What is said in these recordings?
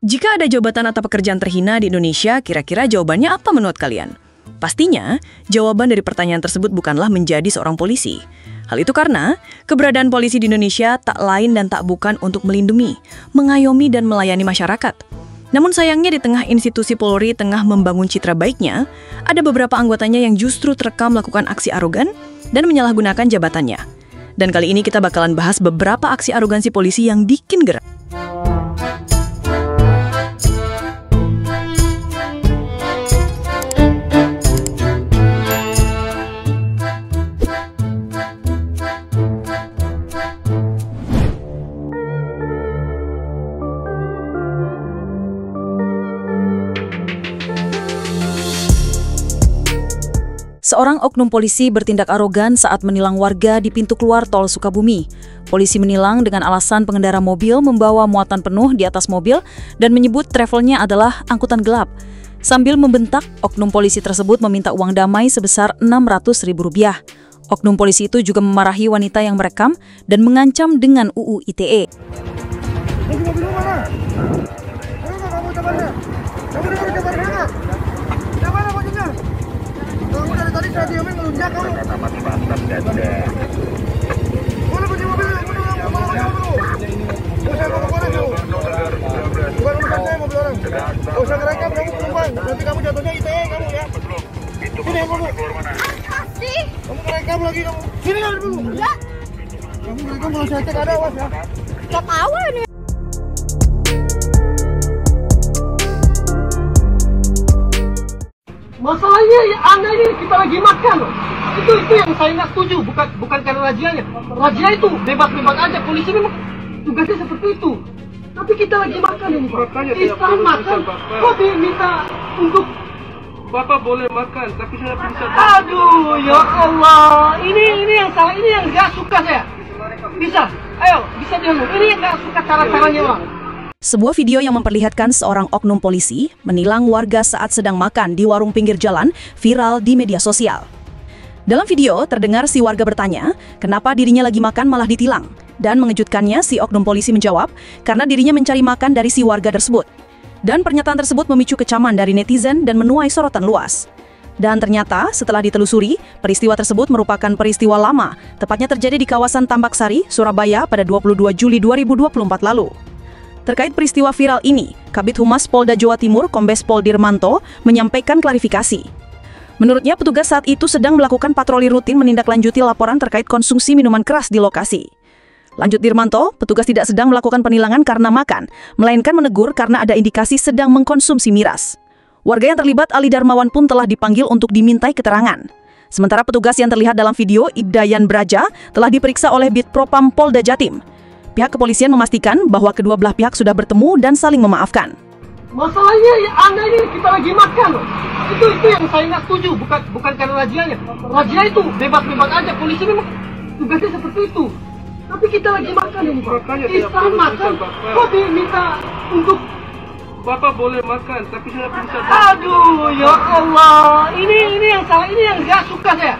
Jika ada jabatan atau pekerjaan terhina di Indonesia, kira-kira jawabannya apa menurut kalian? Pastinya, jawaban dari pertanyaan tersebut bukanlah menjadi seorang polisi. Hal itu karena keberadaan polisi di Indonesia tak lain dan tak bukan untuk melindungi, mengayomi dan melayani masyarakat. Namun sayangnya di tengah institusi Polri tengah membangun citra baiknya, ada beberapa anggotanya yang justru terekam melakukan aksi arogan dan menyalahgunakan jabatannya. Dan kali ini kita bakalan bahas beberapa aksi arogansi polisi yang bikin gerak. Seorang oknum polisi bertindak arogan saat menilang warga di pintu keluar tol Sukabumi. Polisi menilang dengan alasan pengendara mobil membawa muatan penuh di atas mobil dan menyebut travelnya adalah angkutan gelap. Sambil membentak, oknum polisi tersebut meminta uang damai sebesar Rp600.000. Oknum polisi itu juga memarahi wanita yang merekam dan mengancam dengan UU ITE. Kamu dari tadi saya diamin melunjak kamu. Mana kunci mobilnya? Saya mau ke mana kamu? Bukan urusan saya mobil orang. Gak usah ngerekam kamu penumpang. Nanti kamu jatuhnya ITE kamu ya. Sini kamu. Kamu ngerekam lagi kamu. Sini kamu dulu. Enggak. Kamu ngerekam kalau saya cek ada awas ya. Gak tahu ini. Masalahnya ya Anda ini kita lagi makan loh. Itu yang saya nggak setuju, bukan karena rajianya. Razia itu bebas-bebas aja, polisi memang tugasnya seperti itu. Tapi kita lagi makan ini Pak. Islam makan, kok diminta untuk Bapak boleh makan, tapi saya bisa. Aduh, ya Allah. Ini yang salah, ini yang nggak suka saya. Bisa, ayo, bisa dulu. Ini yang nggak suka cara-caranya Pak. Sebuah video yang memperlihatkan seorang oknum polisi menilang warga saat sedang makan di warung pinggir jalan viral di media sosial. Dalam video, terdengar si warga bertanya, kenapa dirinya lagi makan malah ditilang. Dan mengejutkannya, si oknum polisi menjawab, karena dirinya mencari makan dari si warga tersebut. Dan pernyataan tersebut memicu kecaman dari netizen dan menuai sorotan luas. Dan ternyata, setelah ditelusuri, peristiwa tersebut merupakan peristiwa lama, tepatnya terjadi di kawasan Tambak Sari, Surabaya pada 22 Juli 2024 lalu. Terkait peristiwa viral ini, Kabid Humas Polda Jawa Timur Kombes Pol Dirmanto menyampaikan klarifikasi. Menurutnya, petugas saat itu sedang melakukan patroli rutin menindaklanjuti laporan terkait konsumsi minuman keras di lokasi. Lanjut Dirmanto, petugas tidak sedang melakukan penilangan karena makan, melainkan menegur karena ada indikasi sedang mengkonsumsi miras. Warga yang terlibat Ali Darmawan pun telah dipanggil untuk dimintai keterangan. Sementara petugas yang terlihat dalam video, Ibdayan Braja, telah diperiksa oleh Bitpropam Polda Jatim. Pihak kepolisian memastikan bahwa kedua belah pihak sudah bertemu dan saling memaafkan. Masalahnya ya Anda ini kita lagi makan loh. Itu yang saya nggak setuju, bukan karena rajianya. Razia itu bebas-bebas aja, polisi memang tugasnya seperti itu. Tapi kita lagi makan ini Pak. Islam makan, kok diminta untuk Bapak boleh makan, tapi saya bisa. Aduh, ya Allah. Ini yang salah, ini yang nggak suka saya.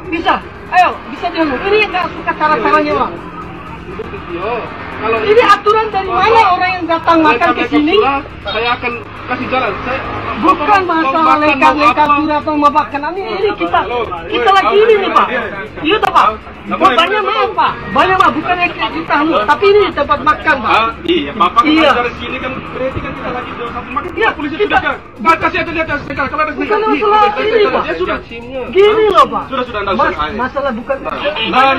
Bisa, ayo, bisa dulu. Ini yang nggak suka cara-caranya Pak. Kalau ini aturan dari mana orang yang datang makan ke sini? Saya akan kasih jalan. Bukan masalah lekat-lekat atau makan. Ini kita lagi ini nih Pak. Iya toh Pak. Banyak maaf Pak. Banyak Pak. Bukan kita tapi ini tempat makan Pak. Iya, Bapak kan dari sini kan berarti kan kita lagi jauh satu makan. Iya, polisi sudah kan. Kasih aja lihat sekarang kalau ada bukan masalah ini Pak. Sudah gini loh Pak. Sudah masalah bukan. Nah,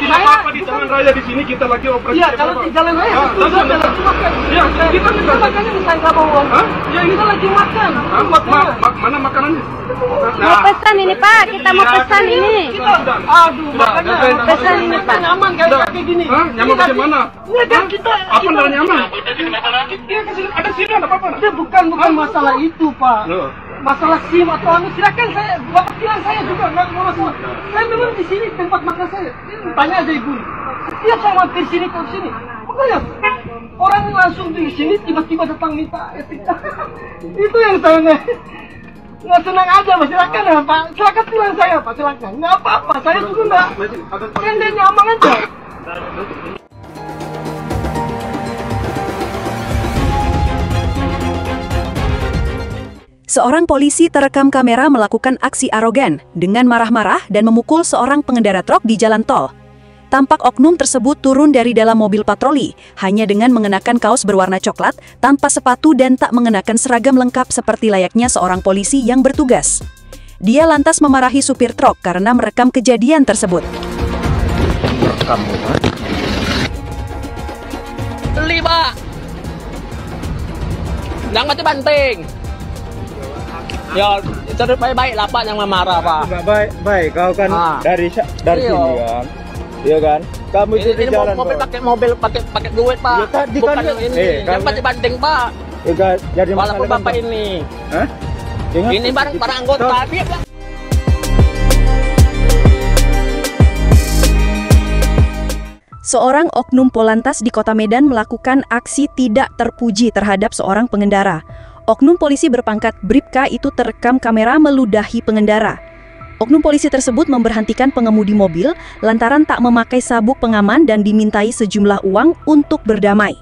apa di jalan raya di sini kita lagi operasi. Iya, kalau di jalan raya makan. Ya, kita makannya bisa nggak bawa. Ya, kita lagi makan. Mana makanannya? Mau pesan ini Pak, kita mau pesan ini. Aduh, makanya pesan ini Pak. Nyaman kayak gini. Nyaman bagaimana? Enggak kita. Apa yang nyaman? Ada sini ada apa? Itu bukan masalah itu Pak. Masalah SIM atau silakan saya, Bapak bilang saya juga nggak mau masalah. Saya memang di sini tempat makan saya. Tanya aja ibu. Setiap saya mampir sini ke sini, makanya orang langsung di sini tiba-tiba datang minta etika. Itu yang saya nggak senang aja Pak. Silakan ya Pak, silakan bilang saya Pak, silakan. Nggak apa-apa, saya juga nggak. Yang dia nyaman aja. Seorang polisi terekam kamera melakukan aksi arogan dengan marah-marah dan memukul seorang pengendara truk di jalan tol. Tampak oknum tersebut turun dari dalam mobil patroli, hanya dengan mengenakan kaos berwarna coklat, tanpa sepatu dan tak mengenakan seragam lengkap seperti layaknya seorang polisi yang bertugas. Dia lantas memarahi supir truk karena merekam kejadian tersebut. Lima. Jangan mati banting. Ya, itu baik-baik lah Pak, jangan marah Pak. Enggak baik, kau kan dari sini kan. Iya kan? Kamu itu di jalan mobil pakai duit Pak. Ya, tadi bukan kan ini. Jangan mati banting Pak. Ya, jadi walaupun masalah Bapak kan, ini. Hah? Ini barang anggota. Seorang oknum Polantas di Kota Medan melakukan aksi tidak terpuji terhadap seorang pengendara. Oknum polisi berpangkat Bribka itu terekam kamera meludahi pengendara. Oknum polisi tersebut memberhentikan pengemudi mobil lantaran tak memakai sabuk pengaman dan dimintai sejumlah uang untuk berdamai.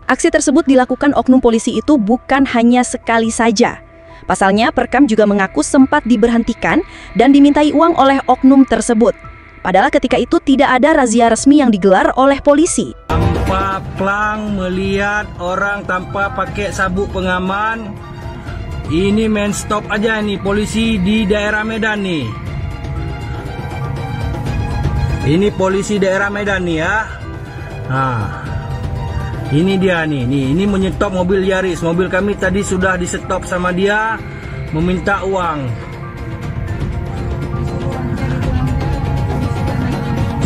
Aksi tersebut dilakukan oknum polisi itu bukan hanya sekali saja. Pasalnya, perekam juga mengaku sempat diberhentikan dan dimintai uang oleh oknum tersebut. Padahal ketika itu tidak ada razia resmi yang digelar oleh polisi. Tanpa plang melihat orang tanpa pakai sabuk pengaman. Ini main stop aja nih polisi di daerah Medan nih. Ini polisi daerah Medan nih ya. Nah, ini dia nih. Ini menyetop mobil Yaris. Mobil kami tadi sudah disetop sama dia, meminta uang.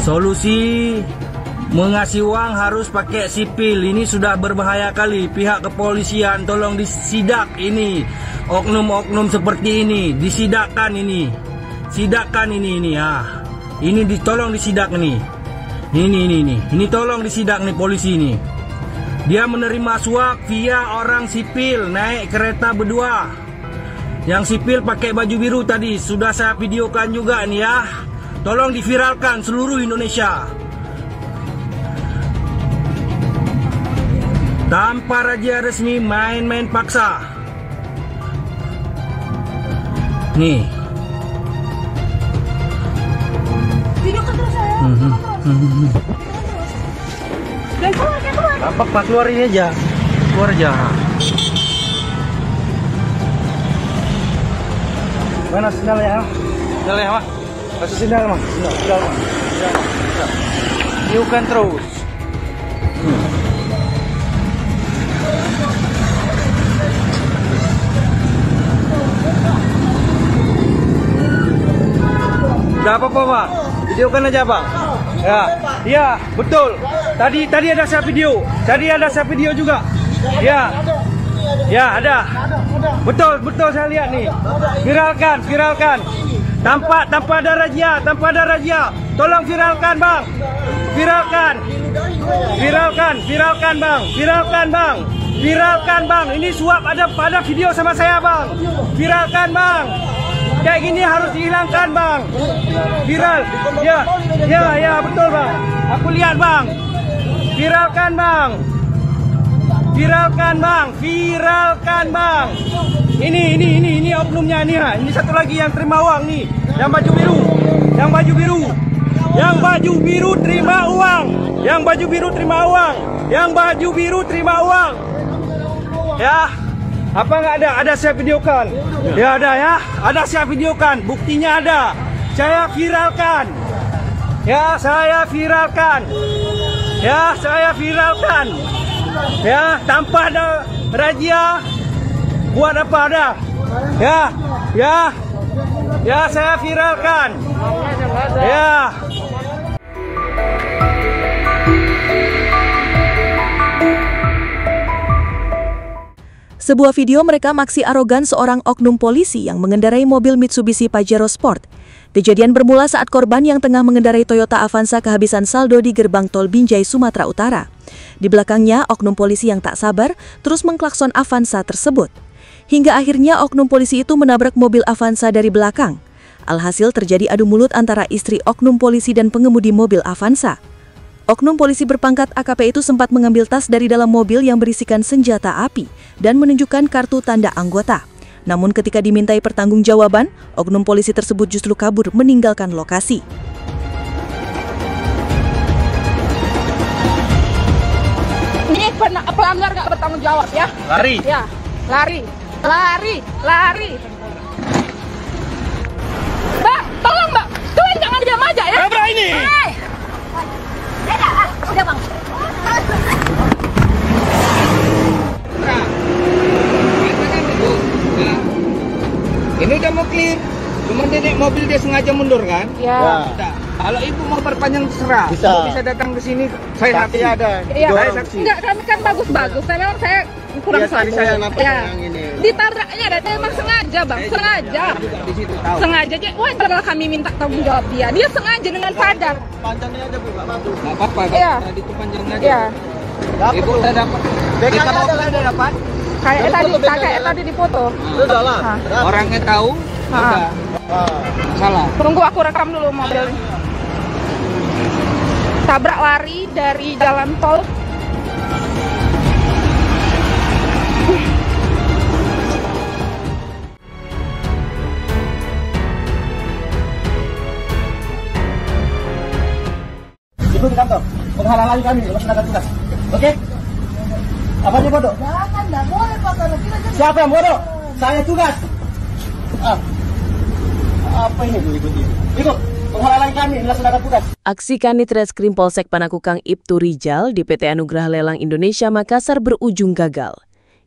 Solusi mengasih uang harus pakai sipil. Ini sudah berbahaya kali. Pihak kepolisian tolong disidak ini. Oknum-oknum seperti ini disidakkan ini. Sidakkan ini ya. Ini tolong disidak nih. Ini tolong disidak nih polisi ini. Dia menerima suap via orang sipil naik kereta berdua. Yang sipil pakai baju biru tadi sudah saya videokan juga nih ya. Tolong diviralkan seluruh Indonesia. Tanpa razia resmi main-main paksa. Nih. Apa Pak, keluar ini aja. Keluar aja. Mana sendalnya? Sendalnya, Mas. Kasih sendal, Mas. Sendal, Mas. Tiukan terus. Udah apa-apa, Pak? Videokan aja, Bang. Ya, iya, betul. Tadi ada saya video. Tadi ada saya video juga. Ya. Ya, ada. Betul saya lihat nih. Viralkan. Tanpa ada razia, Tolong viralkan, Bang. Viralkan, Bang. Ini suap ada video sama saya, Bang. Viralkan, Bang. Kayak gini harus dihilangkan, Bang. Viral. Ya, betul, Bang. Aku lihat, Bang. Viralkan, Bang. Ini oknumnya nih. Ini satu lagi yang terima uang nih. Yang baju biru. Yang baju biru terima uang. Ya. Apa nggak ada? Ada saya videokan. Ya ada ya. Ada saya videokan. Buktinya ada. Saya viralkan. Ya, tanpa ada razia. Buat apa ada? Ya, saya viralkan. Ya. Sebuah video merekam aksi arogan seorang oknum polisi yang mengendarai mobil Mitsubishi Pajero Sport. Kejadian bermula saat korban yang tengah mengendarai Toyota Avanza kehabisan saldo di gerbang tol Binjai, Sumatera Utara. Di belakangnya, oknum polisi yang tak sabar terus mengklakson Avanza tersebut. Hingga akhirnya oknum polisi itu menabrak mobil Avanza dari belakang. Alhasil terjadi adu mulut antara istri oknum polisi dan pengemudi mobil Avanza. Oknum polisi berpangkat AKP itu sempat mengambil tas dari dalam mobil yang berisikan senjata api dan menunjukkan kartu tanda anggota. Namun ketika dimintai pertanggungjawaban, oknum polisi tersebut justru kabur meninggalkan lokasi. Ini pelanggar nggak bertanggung jawab ya? Lari. Ya, lari. Mbak, tolong Mbak, kalian jangan diam aja ya. Apa ini? Udah Bang. Ini udah mau clear. Cuma dia mobil dia sengaja mundur kan? Ya. Nah, kalau ibu mau perpanjang terserah. Bisa. Ibu bisa datang ke sini. Saya saksi ada. Iya. Saya saksi. Enggak, kami kan bagus-bagus. Memang saya kurang Iya, tadi satu. saya nampak Ya. yang ini. Ditabraknya ada memang sengaja Bang, sengaja. Di situ tahu. Sengaja aja. Wah, padahal kami minta tanggung jawab dia. Dia sengaja dengan sadar. Panjangnya aja Bu, nggak bagus. Nggak apa-apa. Iya. Tadi itu panjang aja. Iya. Ibu udah dapat. Kita mau udah dapat. Kayak tadi di foto. Sudah lah. Orangnya tahu. Udah. Salah. Tunggu aku rekam dulu mobil ini. Tabrak lari dari jalan tol. Ibu di kantor, menghalang-halangi kami, laksanakan tugas. Oke? Apa dia bodoh? Jangan, nggak boleh Pak. Siapa yang bodoh? Saya tugas. Apa ini Bu, ikut ini? Ikut, menghalang-halangi kami, laksanakan tugas. Aksi Kanit Reskrim Polsek Panakukang Ibtu Rijal di PT Anugerah Lelang Indonesia Makassar berujung gagal.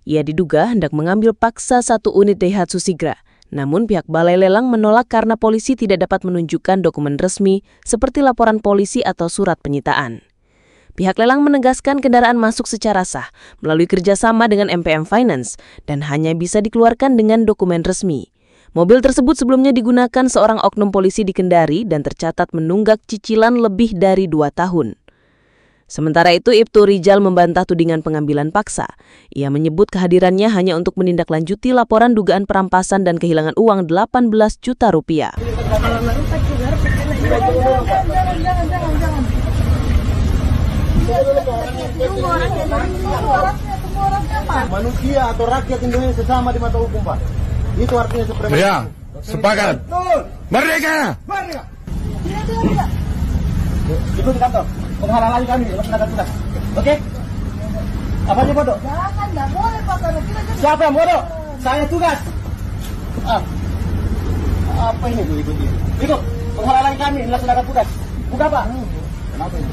Ia diduga hendak mengambil paksa satu unit Daihatsu Sigra. Namun pihak Balai Lelang menolak karena polisi tidak dapat menunjukkan dokumen resmi seperti laporan polisi atau surat penyitaan. Pihak lelang menegaskan kendaraan masuk secara sah melalui kerjasama dengan MPM Finance dan hanya bisa dikeluarkan dengan dokumen resmi. Mobil tersebut sebelumnya digunakan seorang oknum polisi di Kendari dan tercatat menunggak cicilan lebih dari 2 tahun. Sementara itu, Ibtu Rijal membantah tudingan pengambilan paksa. Ia menyebut kehadirannya hanya untuk menindaklanjuti laporan dugaan perampasan dan kehilangan uang 18 juta rupiah. Manusia atau rakyat Indonesia sama di mata hukum, Pak. Itu artinya supremasi. Ya, sepakat. Merdeka! Merdeka! Ibu di kantor, menghalang-halangi kami, laksanakan tugas. Oke? Apa dia bodoh? Jangan, nggak boleh Pak. Siapa yang bodoh? Saya tugas. Apa ini Bu, ikut ini? Ikut, menghalang-halangi kami, laksanakan tugas. Buka Pak. Kenapa ini?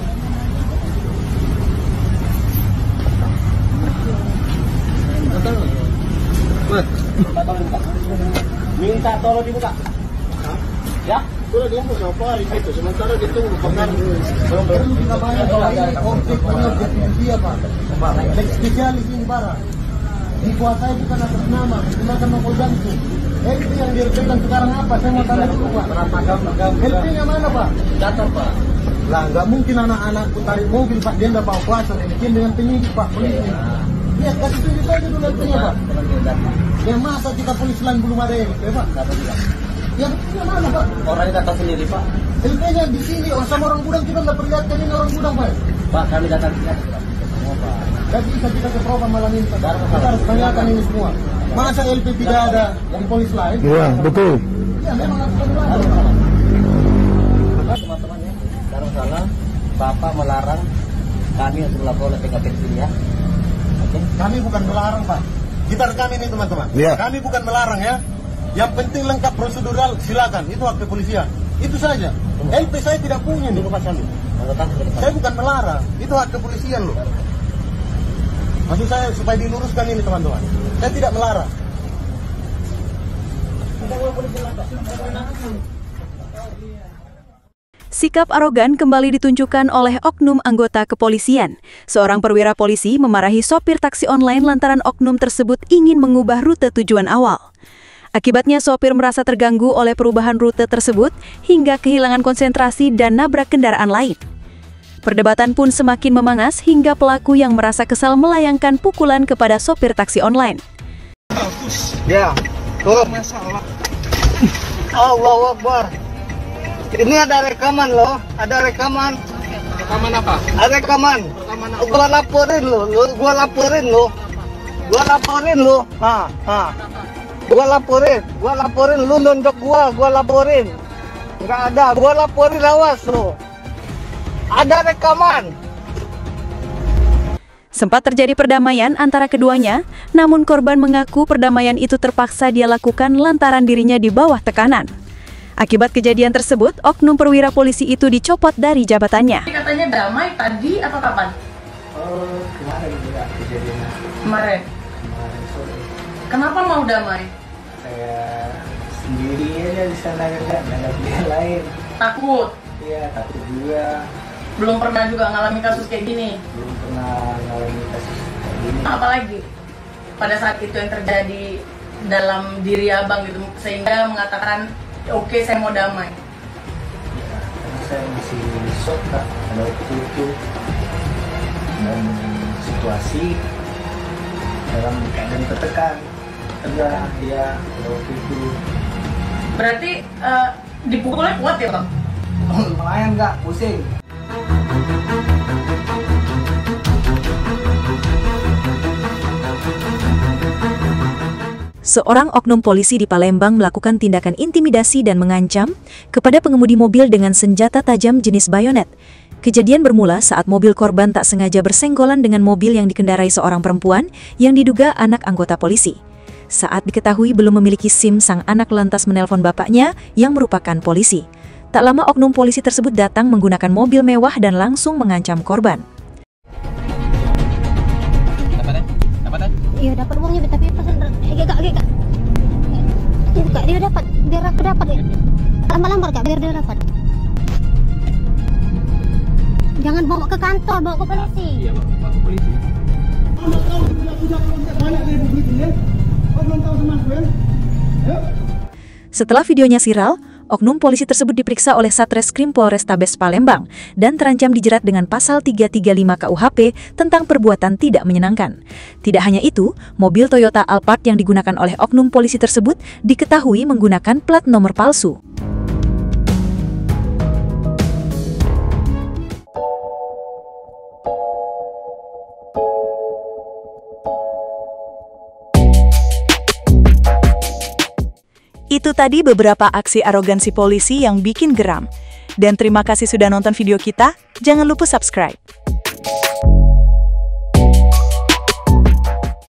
Minta tolong dibuka. Ya? Sudah dia mau siapa hari itu? Sementara ditunggu bakar. Belum namanya objek dia Pak. Spesialis ini barang. Dikuasai bukan atas nama, gunakan nomor jantung. LP yang direpekan sekarang apa? Saya mau tanya dulu Pak. LP-nya mana Pak? Datar Pak. Lah nggak mungkin anak-anakku tarik mobil Pak, dia nggak bawa kuasa. Bikin dengan penyidik Pak, polisi. Lihat kasih tunjuk aja dulu LP-nya Pak. Ya masa kita polisi lain belum ada LP Pak? Ya LP-nya mana Pak? Orangnya datang sendiri Pak. LP-nya di sini, sama orang gudang kita nggak perlihatkan ini orang gudang Pak. Pak kami datang sini. Gak bisa kita ke propam malam ini Pak. Kita harus tanyakan ini semua. Masa LP tidak ada di polisi lain? Iya, betul. Ya memang harus ada. Teman-teman ya, sekarang salah. Bapak melarang kami untuk lapor oleh PKP sini ya. Kami bukan melarang Pak. Kita rekam ini teman-teman. Ya. Kami bukan melarang ya. Yang penting lengkap prosedural silakan. Itu hak kepolisian. Itu saja. LP saya tidak punya nih Pak Sandu. Saya bukan melarang. Itu hak kepolisian loh. Maksud saya supaya diluruskan ini teman-teman. Saya tidak melarang. Sikap arogan kembali ditunjukkan oleh oknum anggota kepolisian. Seorang perwira polisi memarahi sopir taksi online lantaran oknum tersebut ingin mengubah rute tujuan awal. Akibatnya sopir merasa terganggu oleh perubahan rute tersebut hingga kehilangan konsentrasi dan nabrak kendaraan lain. Perdebatan pun semakin memangas hingga pelaku yang merasa kesal melayangkan pukulan kepada sopir taksi online. Ya, tuh masalah. Allahu Akbar. Ini ada rekaman loh, ada rekaman. Rekaman apa? Ada rekaman. Gua laporin lo. Gua laporin, lu nonjok gua laporin. Nggak ada, gua laporin awas lo. Ada rekaman. Sempat terjadi perdamaian antara keduanya, namun korban mengaku perdamaian itu terpaksa dia lakukan lantaran dirinya di bawah tekanan. Akibat kejadian tersebut, oknum perwira polisi itu dicopot dari jabatannya. Katanya damai tadi atau kapan? Oh, kemarin juga kejadiannya. Kemarin Sore. Kenapa mau damai? Saya sendiri aja di sana, nggak ada pilihan lain. Takut? Iya, takut juga. Belum pernah juga ngalami kasus kayak gini? Belum pernah ngalamin kasus kayak gini. Apalagi pada saat itu yang terjadi dalam diri abang gitu, sehingga mengatakan oke, saya mau damai. Ya, karena saya masih shock Kak, pada waktu itu. Dan situasi dalam keadaan tertekan. Tegang, ya, pada waktu itu. Berarti dipukulnya kuat ya bang? Lumayan Kak, pusing. Seorang oknum polisi di Palembang melakukan tindakan intimidasi dan mengancam kepada pengemudi mobil dengan senjata tajam jenis bayonet. Kejadian bermula saat mobil korban tak sengaja bersenggolan dengan mobil yang dikendarai seorang perempuan yang diduga anak anggota polisi. Saat diketahui belum memiliki SIM, sang anak lantas menelpon bapaknya yang merupakan polisi. Tak lama oknum polisi tersebut datang menggunakan mobil mewah dan langsung mengancam korban. Iya dapat uangnya, tapi pesan Kak. Iya Kak, dia dapat, biar aku dapat. Lambar-lambar Kak, biar dia dapat. Jangan bawa ke kantor, bawa ke polisi. Iya, bawa ke polisi. Setelah videonya viral, oknum polisi tersebut diperiksa oleh Satreskrim Polrestabes Palembang dan terancam dijerat dengan pasal 335 KUHP tentang perbuatan tidak menyenangkan. Tidak hanya itu, mobil Toyota Alphard yang digunakan oleh oknum polisi tersebut diketahui menggunakan plat nomor palsu. Itu tadi beberapa aksi arogansi polisi yang bikin geram. Dan terima kasih sudah nonton video kita, jangan lupa subscribe.